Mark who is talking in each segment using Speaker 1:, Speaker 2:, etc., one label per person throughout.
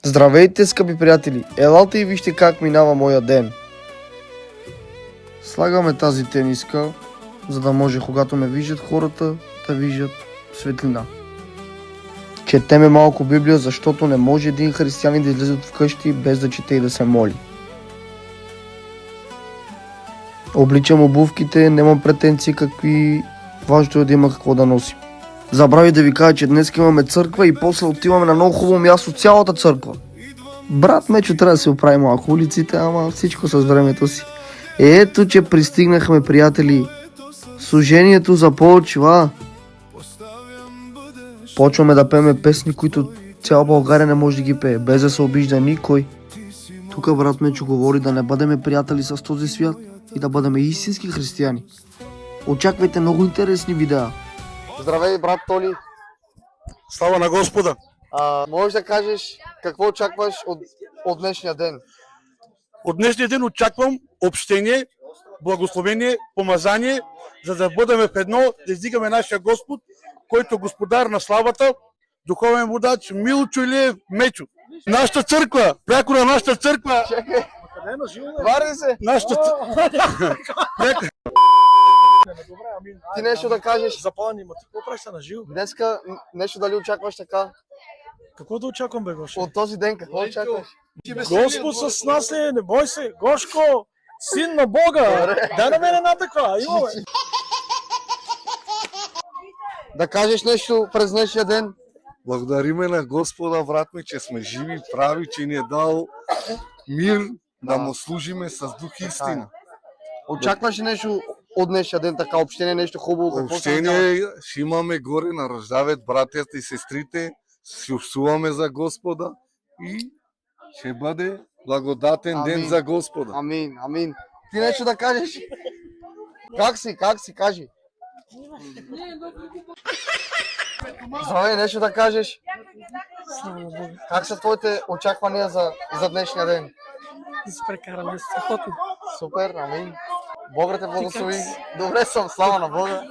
Speaker 1: Здравейте, скъпи приятели! Елате и вижте как минава моя ден. Слагаме тази тениска, за да може, когато ме виждат хората, да виждат светлина. Четеме малко Библия, защото не може един християнин да излезе от вкъщи без да чете и да се моли. Обличам обувките, нямам претенции какви, важното е да има какво да носи. Забрави да ви кажа, че днес имаме църква и после отиваме на много хубаво място, цялата църква. Брат Мечо трябва да се оправи малко улиците, ама всичко с времето си. Ето, че пристигнахме, приятели. Служението започва. Почваме да пеем песни, които цяла България не може да ги пее, без да се обижда никой. Тук брат Мечо говори да не бъдем приятели с този свят и да бъдем истински християни. Очаквайте много интересни видеа. Здравей, брат Толи.
Speaker 2: Слава на Господа!
Speaker 1: Можеш да кажеш какво очакваш от днешния ден?
Speaker 2: От днешния ден очаквам общение, благословение, помазание, за да бъдем в едно, да издигаме нашия Господ, който е господар на славата, духовен водач Милчо Илиев Мечо. Нашата църква, пряко на нашата църква.
Speaker 1: Чакай, вари се!
Speaker 2: Нашата църква.
Speaker 1: Ти нещо да кажеш?
Speaker 3: Запълни, ма ти какво правиш на живо?
Speaker 1: Днеска нещо дали очакваш така?
Speaker 3: Какво да очаквам, бе, Гошо?
Speaker 1: От този ден какво очакваш?
Speaker 3: Господ с нас е, не бой се, Гошко, син на Бога, дай на мен една таква, имаме.
Speaker 1: Да кажеш нещо през днешния ден?
Speaker 4: Благодариме на Господа, брат ми, че сме живи, прави, че ни е дал мир да му служиме с дух и истина.
Speaker 1: Очакваш ли нещо от днешния ден, така общение, нещо хубаво?
Speaker 4: Общение ще имаме горе на Ръждавец, братята и сестрите, ще общуваме за Господа и ще бъде благодатен ден за Господа.
Speaker 1: Амин, амин. Ти нещо да кажеш? Как си, кажи. Здравей, нещо да кажеш? Как са твоите очаквания за днешния ден?
Speaker 5: Да се прекараме страхотно.
Speaker 1: Супер, амин. Бог да те благослови. Добре съм, слава на Бога.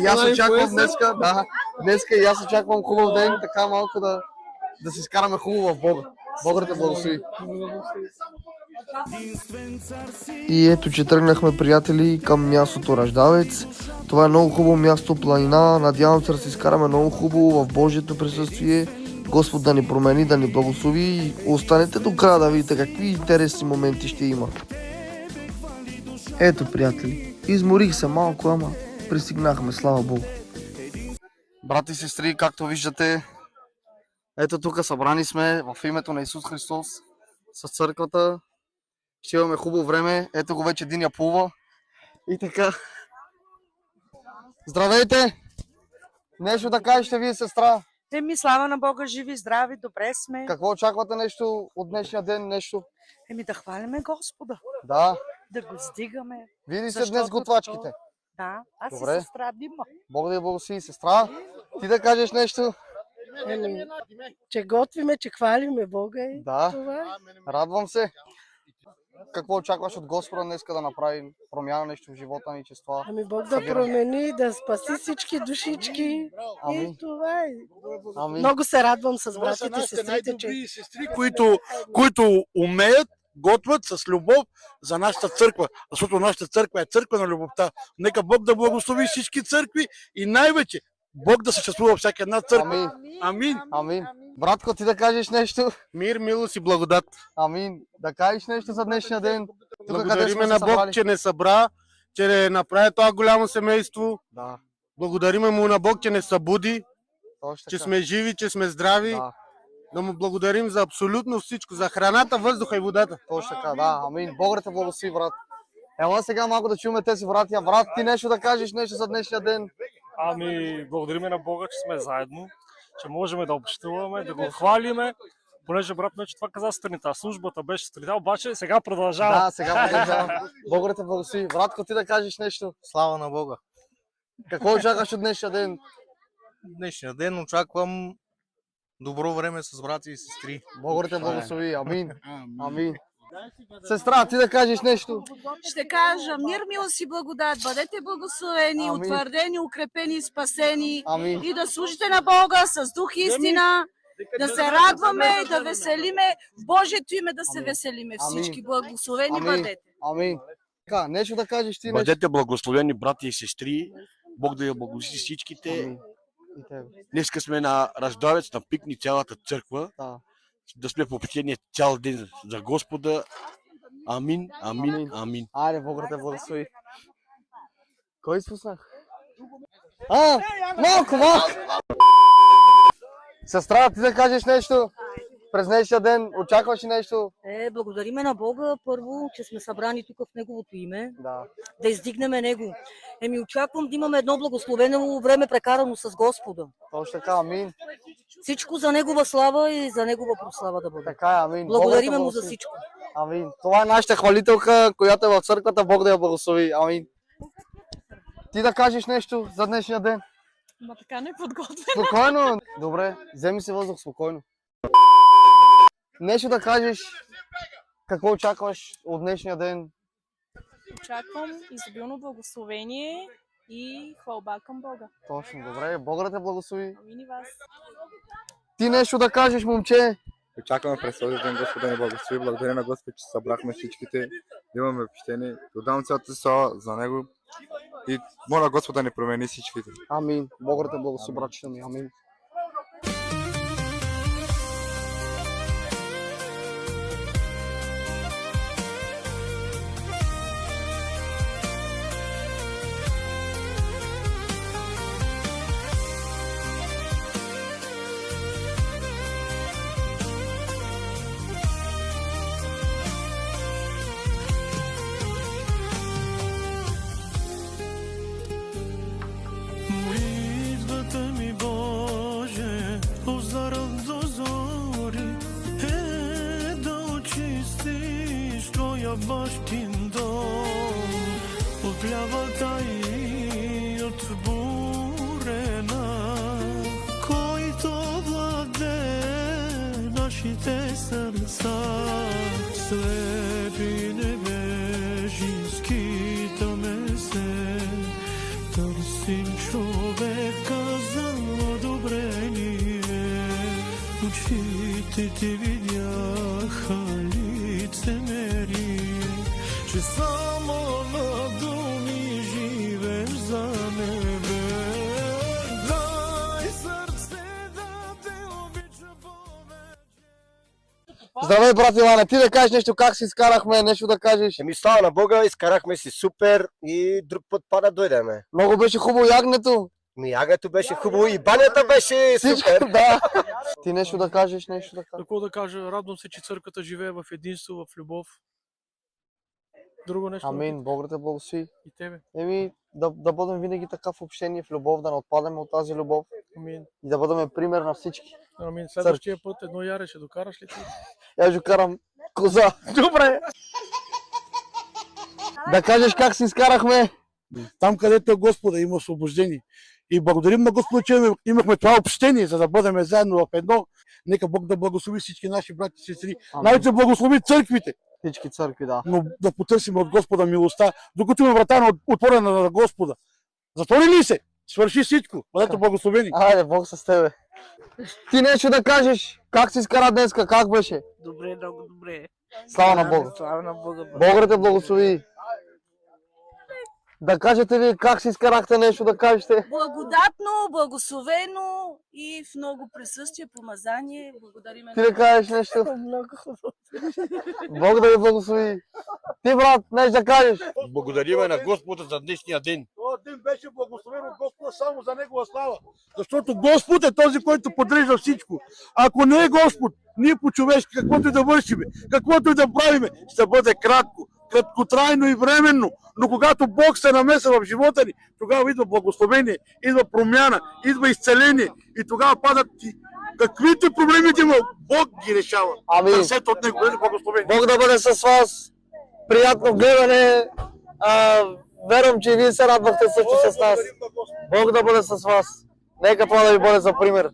Speaker 1: И аз очаквам днеска и аз очаквам хубав ден, така малко да се изкараме хубаво в Бога. Бог да те благослови. И ето, че тръгнахме, приятели, към мястото Ръждавец. Това е много хубаво място, планина. Надявам се да се изкараме много хубаво в Божието присъствие. Господ да ни промени, да ни благослови и останете до края да видите какви интересни моменти ще има. Ето, приятели, изморих се малко, ама пристигнахме, слава Богу. Брати и сестри, както виждате, ето тук събрани сме в името на Исус Христос с църквата. Ще имаме хубаво време. Ето го вече един я плува. И така. Здравейте! Нещо да кажете вие, сестра?
Speaker 5: Еми, слава на Бога, живи, здрави, добре сме.
Speaker 1: Какво очаквате нещо от днешния ден? Нещо?
Speaker 5: Еми, да хвалиме Господа,
Speaker 1: Да.
Speaker 5: да го стигаме.
Speaker 1: Види се
Speaker 5: Защото
Speaker 1: днес готвачките.
Speaker 5: Да, аз
Speaker 1: Добре.
Speaker 5: и сестра Дима.
Speaker 1: Бог да я благослови, сестра. Ти да кажеш нещо?
Speaker 6: Че готвиме, че хвалиме Бога и
Speaker 1: Да.
Speaker 6: това.
Speaker 1: Радвам се. Какво очакваш от Господа днеска да направи промяна нещо в живота ни, че с това?
Speaker 6: Ами Бог да промени, да спаси всички душички.
Speaker 1: Амин.
Speaker 6: И това е.
Speaker 1: Амин.
Speaker 6: Много се радвам с
Speaker 2: Това са
Speaker 6: братите и
Speaker 2: нашите
Speaker 6: сестрите, че
Speaker 2: най-добри сестри, които умеят, готвят с любов за нашата църква. Защото нашата църква е църква на любовта. Нека Бог да благослови всички църкви и най-вече Бог да съществува във всяка една църква.
Speaker 1: Амин.
Speaker 2: Амин.
Speaker 1: Амин. Братко, ти да кажеш нещо?
Speaker 2: Мир, милост и благодат.
Speaker 1: Амин. Да кажеш нещо за днешния ден? Тук, къде
Speaker 2: Благодариме
Speaker 1: сме
Speaker 2: на
Speaker 1: се
Speaker 2: Бог,
Speaker 1: събрали?
Speaker 2: че не събра, че не направи това голямо семейство.
Speaker 1: Да,
Speaker 2: Благодариме му на Бог, че не събуди,
Speaker 1: точно
Speaker 2: че
Speaker 1: така.
Speaker 2: сме живи, че сме здрави.
Speaker 1: Да,
Speaker 2: Да му благодарим за абсолютно всичко, за храната, въздуха и водата.
Speaker 1: точно така, да. Амин. Бог да те благослови, брат. Ела сега малко да чуем тези братя. Брат, ти нещо да кажеш, нещо за днешния ден?
Speaker 3: Ами, благодариме на Бога, че сме заедно, че можем да общуваме, да го хвалиме, понеже брат Мечо това каза сутринта, службата беше сутринта, обаче сега продължава.
Speaker 1: Да, сега продължавам. Бог да те благослови. Братко, ти да кажеш нещо?
Speaker 7: Слава на Бога!
Speaker 1: Какво очакваш от днешния ден?
Speaker 7: Днешния ден очаквам добро време с брати и сестри.
Speaker 1: Бог да те благослови. Амин. Амин. Сестра, ти да кажеш нещо?
Speaker 8: Ще кажа мир, милост и благодат. Бъдете благословени,
Speaker 1: Амин.
Speaker 8: утвърдени, укрепени, спасени
Speaker 1: Амин.
Speaker 8: и да служите на Бога с дух и истина Да се радваме и да веселиме. В Божието име да се веселиме всички. Благословени бъдете.
Speaker 1: Амин. Така, нещо да кажеш ти, нещо.
Speaker 9: Бъдете благословени, брати и сестри. Бог да я благослови всичките.
Speaker 1: Амин. И тебе.
Speaker 9: Днеска сме на Раздавец, на пикни цялата църква.
Speaker 1: Да.
Speaker 9: Да сме в общение цял ден за Господа. Амин, амин, амин.
Speaker 1: Айде, Бог да те благослови. Кой изпуснах? Малко! Сестра, ти да кажеш нещо през днешния ден? Очакваш ли нещо?
Speaker 5: Благодариме на Бога първо, че сме събрани тук в Неговото име,
Speaker 1: Да.
Speaker 5: да издигнеме Него. Очаквам да имаме едно благословено време прекарано с Господа.
Speaker 1: Точно така, амин.
Speaker 5: Всичко за Негова слава и за Негова прослава да бъде.
Speaker 1: Така е, амин.
Speaker 5: Благодариме
Speaker 1: Бог да те
Speaker 5: Му за
Speaker 1: благослови.
Speaker 5: всичко.
Speaker 1: Амин. Това е нашата хвалителка, която е в църквата. Бог да я благослови. Амин. Ти да кажеш нещо за днешния ден?
Speaker 8: Ма така не подготвя.
Speaker 1: Спокойно. Добре, вземи си въздух спокойно. Нещо да кажеш, какво очакваш от днешния ден?
Speaker 8: Очаквам изобилно благословение и хвалба към Бога.
Speaker 1: Точно, добре. Бог да те благослови.
Speaker 8: Амин и вас.
Speaker 1: Ти нещо да кажеш, момче?
Speaker 10: Очакваме през този ден Господа ни благослови. Благодаря на Господ, че събрахме всичките, да имаме общение. Отдавам цялата слава за Него и моля Господа ни промени всичките.
Speaker 1: Амин. Бог да те благослови, братчета ми. Амин.
Speaker 11: Молитвата ми, Боже, озарам до зори, да очистиш Твоя бащин дом от лявата и от бурена, който владее нашите сърца. Слепи небежински тъмесе, търсим човека за одобрение. Очите ти видяха лицемерие, че само на думи живееш за небе. Дай сърце да те обича повече.
Speaker 1: Здравей, брат Иване. Ти да кажеш нещо, как си изкарахме, нещо да кажеш.
Speaker 12: Слава на Бога, изкарахме си супер и друг път пада дойдеме.
Speaker 1: Много беше хубаво ягнето.
Speaker 12: Ягането беше хубаво и банята беше супер.
Speaker 1: Да. Ти нещо да кажеш, нещо да кажеш.
Speaker 3: Какво да кажа, радвам се, че църквата живее в единство, в любов. Друго нещо.
Speaker 1: Амин. Бог да те благослови.
Speaker 3: И тебе.
Speaker 1: Да бъдем винаги така в общение, в любов, да не отпадаме от тази любов
Speaker 3: Амин.
Speaker 1: и да бъдем пример на всички.
Speaker 3: Амин. Следващия път едно яре ще докараш ли ти?
Speaker 1: Я ще карам коза. Добре. Да кажеш как си изкарахме.
Speaker 2: Там, където е Господа, има освобождение. И благодарим на Господа, че имахме това общение, за да бъдем заедно в едно. Нека Бог да благослови всички наши брати и сестри. Най-вече благослови църквите.
Speaker 1: Всички църкви, да.
Speaker 2: Но да потърсим от Господа милостта, докато има врата отворена на Господа. Затвори ли се? Свърши всичко. Бъдете благословени.
Speaker 1: Айде, Бог с тебе. Ти нещо да кажеш. Как си изкара днеска? Как беше?
Speaker 5: Добре, много добре.
Speaker 1: Слава на Бога.
Speaker 5: Слава на Бога.
Speaker 1: Бог да те благослови. Да кажете ви как си изкарахте нещо да кажете.
Speaker 8: Благодатно, благословено и в много присъствие, помазание. Благодариме
Speaker 1: Ти да кажеш нещо.
Speaker 5: Много хубаво.
Speaker 1: Бог да ви благослови. Ти, брат, нещо да кажеш.
Speaker 9: Благодариме на Господа за днешния ден.
Speaker 2: Този ден беше благословен от Господа само за Негова слава. Защото Господ е този, който подрежда всичко. Ако не е Господ, ние по-човешки, каквото и да вършим, каквото и да правиме, ще бъде кратко, краткотрайно и временно. Но когато Бог се намеса в живота ни, тогава идва благословение, идва промяна, идва изцеление. И тогава падат каквито проблеми има, Бог ги решава.
Speaker 1: Амин.
Speaker 2: Търсете от Него, бъде благословение.
Speaker 1: Бог да бъде с вас. Приятно гледане. Вервам, че и вие се радвахте също с нас. Бог да бъде с вас. Нека това да ви бъде за пример.